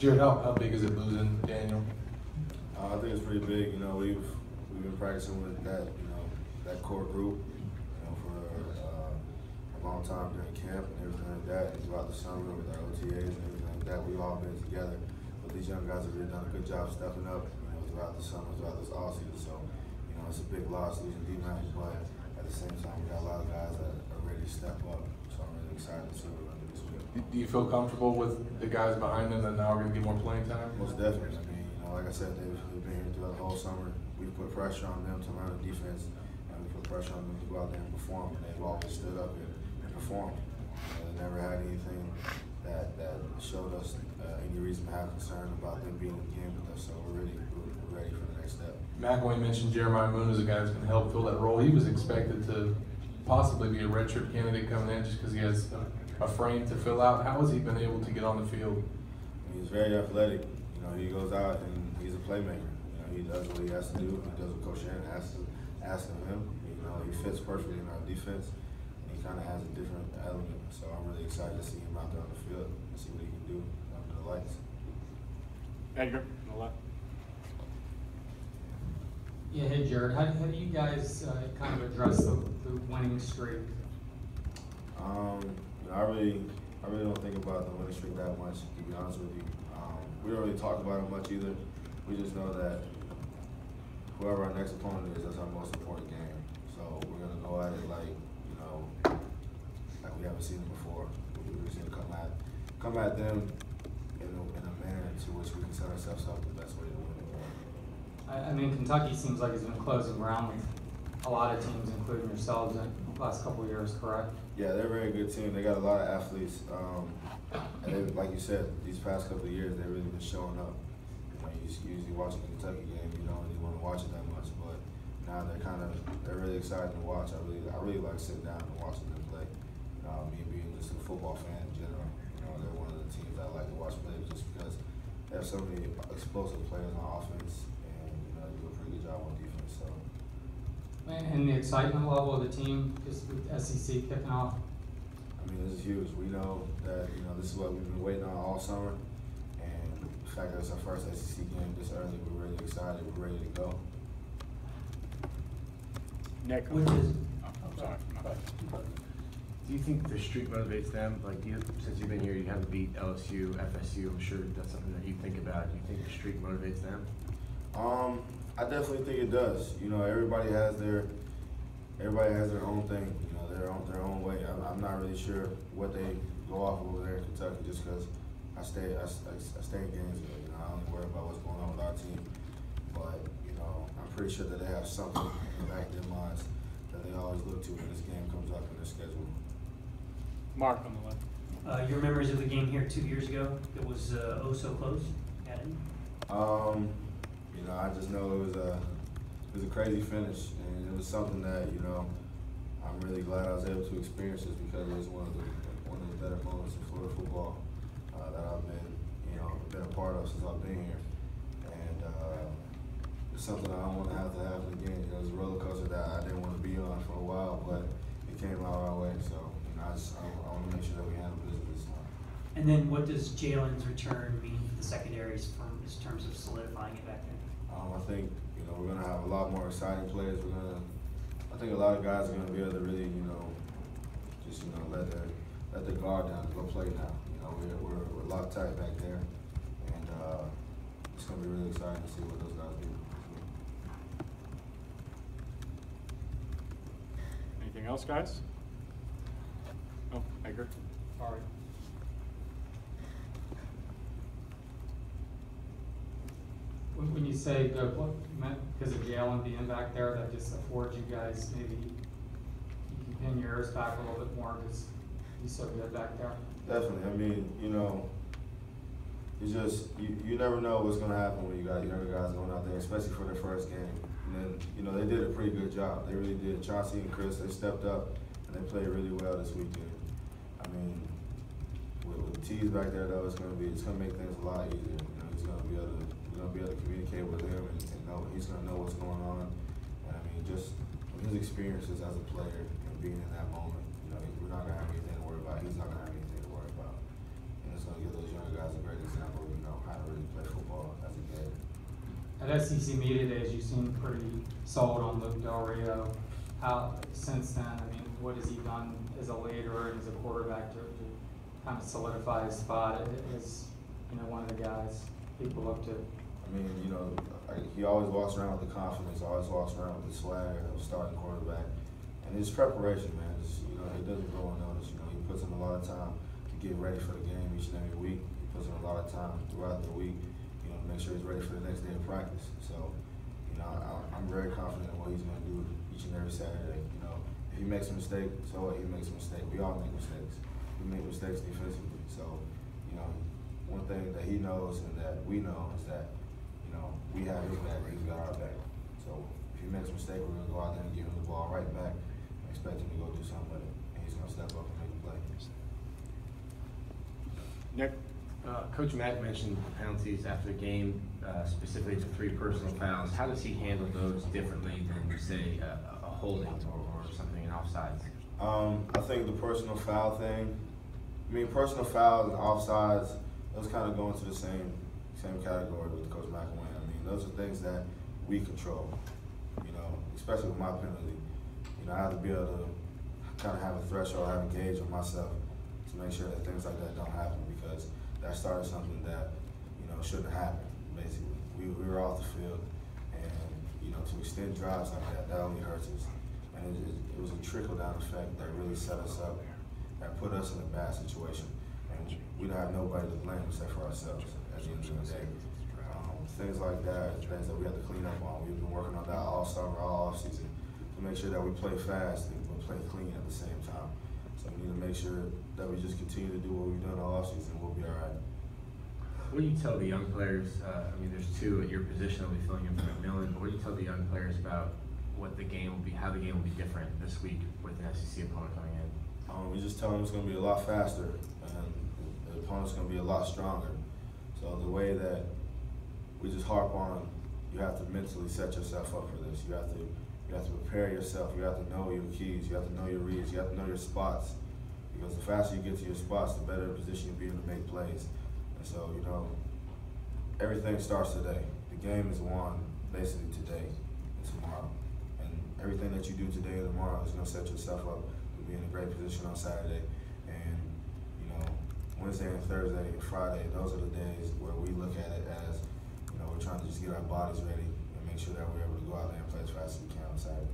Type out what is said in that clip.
Jarrad, how big is it losing Daniel? I think it's pretty big. You know, we've been practicing with that, that core group, for a long time during camp and everything like that. And throughout the summer with our OTAs and everything like that, we've all been together. But these young guys have really done a good job stepping up, throughout the summer, throughout this offseason. So, it's a big loss losing D-Max, but at the same time, we got a lot of guys that are ready to step up. So I'm really excited to see what we're going to do this week. Do you feel comfortable with the guys behind them that now are going to get more playing time? Most definitely. I mean, like I said, they've been here throughout the whole summer. We've put pressure on them to learn the defense, and we put pressure on them to go out there and perform. And they've always stood up and performed. They never had anything that showed us any reason to have concern about them being in the game with us. So we're ready for the next step. McElwain mentioned Jeremiah Moon as a guy that's going to help fill that role. He was expected to possibly be a redshirt candidate coming in just because he has a frame to fill out. How has he been able to get on the field? He's very athletic. He goes out and he's a playmaker. He does what he has to do. He does what Coach Aaron asks of him. He fits perfectly in our defense. He kind of has a different element. So I'm really excited to see him out there on the field and see what he can do under the lights. Edgar, on the left. Yeah, hey Jarrad, how do you guys kind of address the winning streak? I really don't think about the winning streak that much, to be honest with you. We don't really talk about it much either. We just know that whoever our next opponent is, that's our most important game. So we're gonna go at it like we haven't seen it before. We're just gonna come at them in a manner to which we can set ourselves up the best way to win it. I mean, Kentucky seems like it's been closing ground with a lot of teams, including yourselves, in the last couple of years, correct? Yeah, they're a very good team. They got a lot of athletes. And they, like you said, these past couple of years, they've really been showing up. You usually watch a Kentucky game, you don't really want to watch it that much, but now they're really excited to watch. I really like sitting down and watching them play. Me being just a football fan in general, they're one of the teams I like to watch play just because they have so many explosive players on offense, and they do a pretty good job on defense. So. And the excitement level of the team, just with SEC kicking off. I mean, this is huge. We know that this is what we've been waiting on all summer, and the fact that it's our first SEC game this early, we're really excited. We're ready to go. Nick, Which is, I'm sorry. do you think the streak motivates them? Like, since you've been here, you haven't beat LSU, FSU. I'm sure that's something that you think about. Do you think the streak motivates them? I definitely think it does. Everybody has their own thing. Their own way. I'm not really sure what they go off of over there in Kentucky, just because I stay in games. I only worry about what's going on with our team. But I'm pretty sure that they have something in the back of their minds that they always look to when this game comes up in their schedule. Mark on the left. Your memories of the game here 2 years ago, it was oh so close. I just know it was a crazy finish, and it was something that I'm really glad I was able to experience this because it was one of the better moments in Florida football that I've been a part of since I've been here, and it's something I don't want to have happen again. It was a roller coaster that I didn't want to be on for a while, but it came out our way. So I want to make sure that we handle business this time. And then what does Jalen's return mean for the secondaries in terms of solidifying it back there? I think we're gonna have a lot more exciting players. I think a lot of guys are gonna be able to really just let their guard down, go play now. We're locked tight back there, and it's gonna be really exciting to see what those guys do. Anything else, guys? Oh, Edgar. Sorry. When you say because of Jalen being back there, that just affords you guys maybe you can pin your ears back a little bit more because he's so good back there. Definitely. I mean, it's just you never know what's gonna happen when you got younger guys going out there, especially for their first game. And then they did a pretty good job. They really did. Chauncey and Chris, they stepped up and they played really well this weekend. I mean, with T's back there though, it's gonna make things a lot easier. He's gonna be able to communicate with him and he's gonna know what's going on. And I mean, just his experiences as a player and being in that moment, we're not gonna have anything to worry about. He's not gonna have anything to worry about. And it's gonna give those younger guys a great example of how SEC Media Days, you seem pretty sold on Luke Del Rio. How, since then, I mean, what has he done as a leader and as a quarterback to kind of solidify his spot as, you know, one of the guys people look to? I mean, you know, he always walks around with the confidence, always walks around with the swagger of a starting quarterback. And his preparation, man, is, you know, it doesn't go unnoticed. You know, he puts in a lot of time to get ready for the game each and every week. He puts in a lot of time throughout the week, you know, to make sure he's ready for the next day of practice. So, you know, I'm very confident in what he's going to do each and every Saturday. You know, if he makes a mistake, so what? He makes a mistake. We all make mistakes. We make mistakes defensively. So, you know, one thing that he knows and that we know is that, you know, we have his back, he's got our back. So if he makes a mistake, we're going to go out there and give him the ball right back and expect him to go do something with it. And he's going to step up and make a play. Nick? Coach Mack mentioned penalties after the game, specifically to 3 personal fouls. How does he handle those differently than, say, a holding or something in offsides? I think the personal foul thing, I mean, personal fouls and offsides, those kind of go into the same category with Coach Mack and Wayne. I mean, those are things that we control, you know, especially with my penalty. You know, I have to be able to kind of have a threshold, have a gauge on myself to make sure that things like that don't happen, because that started something that, you know, shouldn't have happened, basically. We were off the field, and, you know, to extend drives like that only hurts us. And it was a trickle-down effect that really set us up and put us in a bad situation. And we don't have nobody to blame except for ourselves at the end of the day. Things like that, things that we have to clean up on. We've been working on that all summer, all off season, to make sure that we play fast and we play clean at the same time. So we need to make sure that we just continue to do what we've done all off season. We'll be all right. What do you tell the young players? I mean, there's 2 at your position that'll be filling in for McMillan. But what do you tell the young players about what the game will be, how the game will be different this week with an SEC opponent coming in? We just tell them it's going to be a lot faster and the opponent's going to be a lot stronger. So the way that we just harp on, you have to mentally set yourself up for this. You have to prepare yourself. You have to know your keys. You have to know your reads. You have to know your spots. Because the faster you get to your spots, the better position you'll be in to make plays. And so, you know, everything starts today. The game is won basically today and tomorrow. And everything that you do today and tomorrow is going to set yourself up to be in a great position on Saturday. And, you know, Wednesday and Thursday and Friday, those are the days where we look at it as, you know, we're trying to just get our bodies ready and make sure that we're able to go out there and play as fast as we can on Saturday.